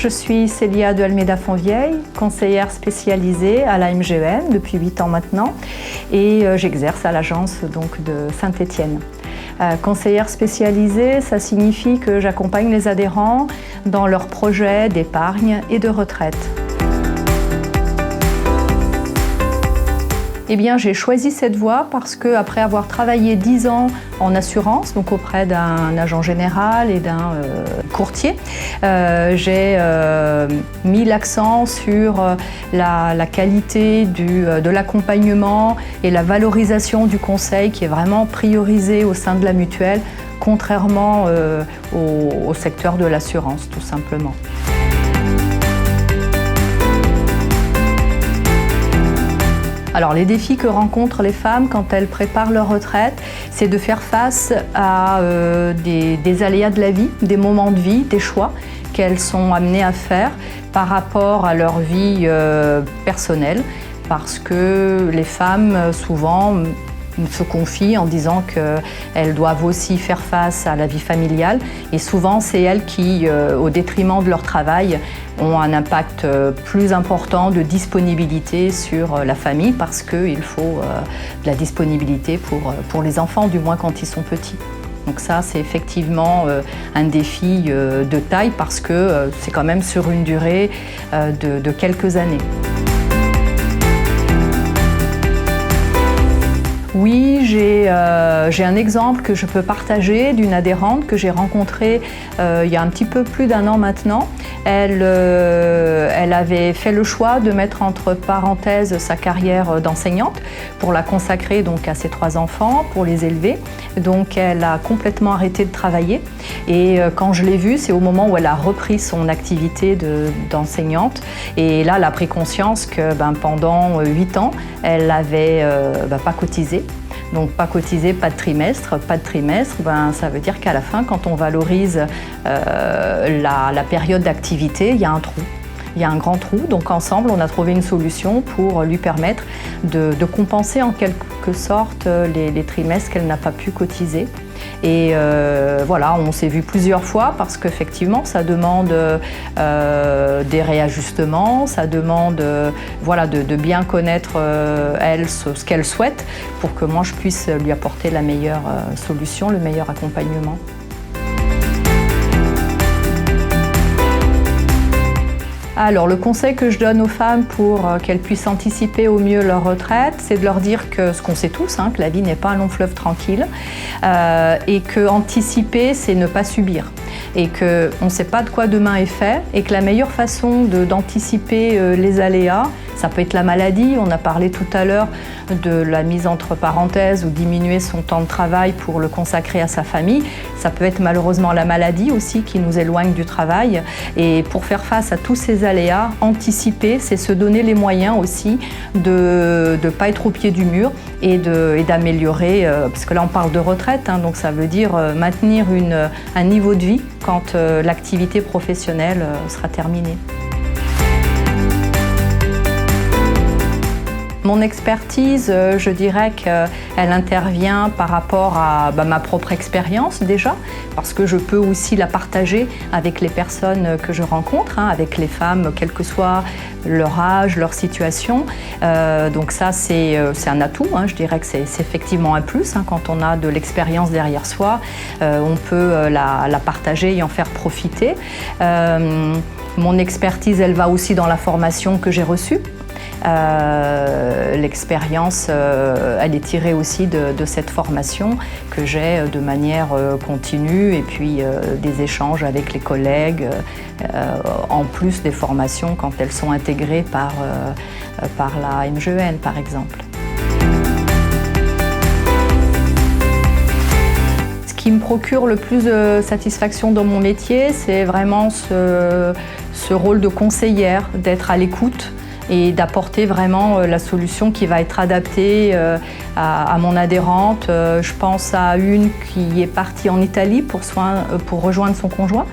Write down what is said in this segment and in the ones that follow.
je suis Célia de Almeida-Fontvieille, conseillère spécialisée à la MGEN depuis 8 ans maintenant et j'exerce à l'agence de Saint-Étienne. Conseillère spécialisée, ça signifie que j'accompagne les adhérents dans leurs projets d'épargne et de retraite. Eh bien, j'ai choisi cette voie parce qu'après avoir travaillé 10 ans en assurance, donc auprès d'un agent général et d'un courtier, j'ai mis l'accent sur la qualité de l'accompagnement et la valorisation du conseil qui est vraiment priorisé au sein de la mutuelle, contrairement au secteur de l'assurance, tout simplement. Alors les défis que rencontrent les femmes quand elles préparent leur retraite, c'est de faire face à des aléas de la vie, des moments de vie, des choix qu'elles sont amenées à faire par rapport à leur vie personnelle, parce que les femmes souvent se confient en disant qu'elles doivent aussi faire face à la vie familiale et souvent c'est elles qui, au détriment de leur travail, ont un impact plus important de disponibilité sur la famille parce qu'il faut de la disponibilité pour les enfants, du moins quand ils sont petits. Donc ça, c'est effectivement un défi de taille parce que c'est quand même sur une durée de quelques années. Oui, j'ai un exemple que je peux partager d'une adhérente que j'ai rencontrée il y a un petit peu plus d'1 an maintenant. Elle avait fait le choix de mettre entre parenthèses sa carrière d'enseignante pour la consacrer donc à ses 3 enfants, pour les élever. Donc elle a complètement arrêté de travailler et quand je l'ai vue, c'est au moment où elle a repris son activité d'enseignante et là elle a pris conscience que pendant 8 ans, elle n'avait pas cotisé. Donc pas cotisé, pas de trimestre, ça veut dire qu'à la fin, quand on valorise la période d'activité, il y a un trou. Il y a un grand trou, donc ensemble on a trouvé une solution pour lui permettre de compenser en quelque sorte les trimestres qu'elle n'a pas pu cotiser. Et voilà, on s'est vu plusieurs fois parce qu'effectivement ça demande des réajustements, ça demande de bien connaître elle ce qu'elle souhaite pour que moi je puisse lui apporter la meilleure solution, le meilleur accompagnement. Alors le conseil que je donne aux femmes pour qu'elles puissent anticiper au mieux leur retraite, c'est de leur dire que ce qu'on sait tous, que la vie n'est pas un long fleuve tranquille et que anticiper, c'est ne pas subir et qu'on ne sait pas de quoi demain est fait et que la meilleure façon d'anticiper les aléas, ça peut être la maladie, on a parlé tout à l'heure de la mise entre parenthèses ou diminuer son temps de travail pour le consacrer à sa famille. Ça peut être malheureusement la maladie aussi qui nous éloigne du travail. Et pour faire face à tous ces aléas, anticiper, c'est se donner les moyens aussi de ne pas être au pied du mur et d'améliorer, parce que là on parle de retraite, donc ça veut dire maintenir un niveau de vie quand l'activité professionnelle sera terminée. Mon expertise, je dirais qu'elle intervient par rapport à ma propre expérience déjà, parce que je peux aussi la partager avec les personnes que je rencontre, avec les femmes, quel que soit leur âge, leur situation. Donc ça, c'est un atout, je dirais que c'est effectivement un plus. Quand on a de l'expérience derrière soi, on peut la partager et en faire profiter. Mon expertise, elle va aussi dans la formation que j'ai reçue. L'expérience, elle est tirée aussi de cette formation que j'ai de manière continue et puis des échanges avec les collègues, en plus des formations quand elles sont intégrées par la MGEN par exemple. Ce qui me procure le plus de satisfaction dans mon métier, c'est vraiment ce rôle de conseillère, d'être à l'écoute et d'apporter vraiment la solution qui va être adaptée à mon adhérente. Je pense à une qui est partie en Italie pour rejoindre son conjoint,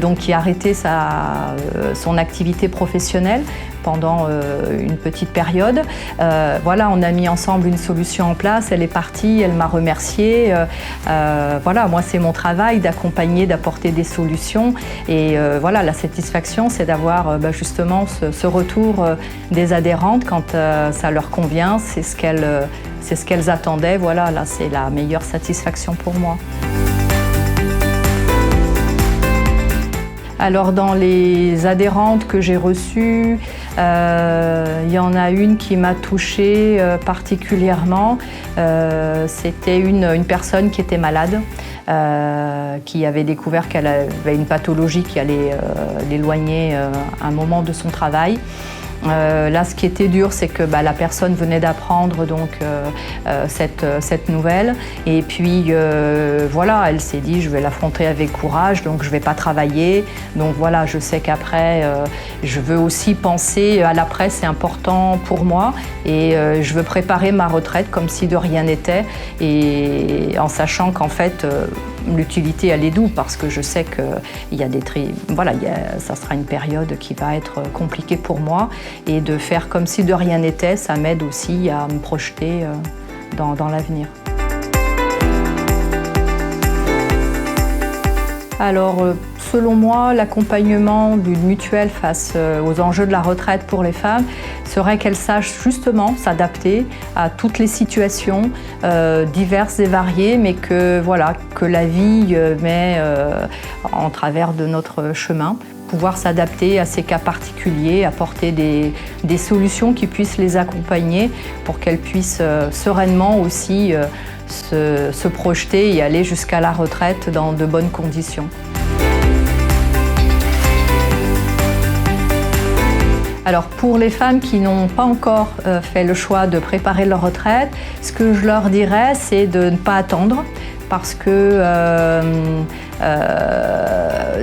donc qui a arrêté son activité professionnelle pendant une petite période. Voilà, on a mis ensemble une solution en place, elle est partie, elle m'a remerciée. Voilà, moi c'est mon travail d'accompagner, d'apporter des solutions et voilà, la satisfaction c'est d'avoir justement ce retour des adhérentes quand ça leur convient, c'est ce qu'elles attendaient. Voilà, là c'est la meilleure satisfaction pour moi. Alors dans les adhérentes que j'ai reçues, il y en a une qui m'a touchée particulièrement. C'était une personne qui était malade, qui avait découvert qu'elle avait une pathologie qui allait l'éloigner un moment de son travail. Là, ce qui était dur, c'est que la personne venait d'apprendre donc cette nouvelle. Et puis voilà, elle s'est dit, je vais l'affronter avec courage, donc je ne vais pas travailler. Donc voilà, je sais qu'après, je veux aussi penser à l'après, c'est important pour moi. Et je veux préparer ma retraite comme si de rien n'était. Et en sachant qu'en fait, l'utilité, elle est double parce que je sais que ça sera une période qui va être compliquée pour moi. Et de faire comme si de rien n'était, ça m'aide aussi à me projeter dans l'avenir. Alors, selon moi, l'accompagnement d'une mutuelle face aux enjeux de la retraite pour les femmes serait qu'elle sache justement s'adapter à toutes les situations diverses et variées, mais que la vie met en travers de notre chemin. Pouvoir s'adapter à ces cas particuliers, apporter des solutions qui puissent les accompagner pour qu'elles puissent sereinement aussi se projeter et aller jusqu'à la retraite dans de bonnes conditions. Alors pour les femmes qui n'ont pas encore fait le choix de préparer leur retraite, ce que je leur dirais, c'est de ne pas attendre parce que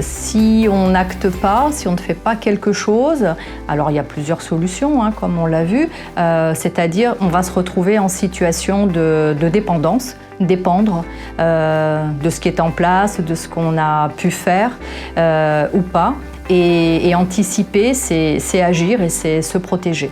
si on n'acte pas, si on ne fait pas quelque chose, alors il y a plusieurs solutions, comme on l'a vu, c'est-à-dire on va se retrouver en situation de dépendance, dépendre de ce qui est en place, de ce qu'on a pu faire ou pas. Et anticiper, c'est agir et c'est se protéger.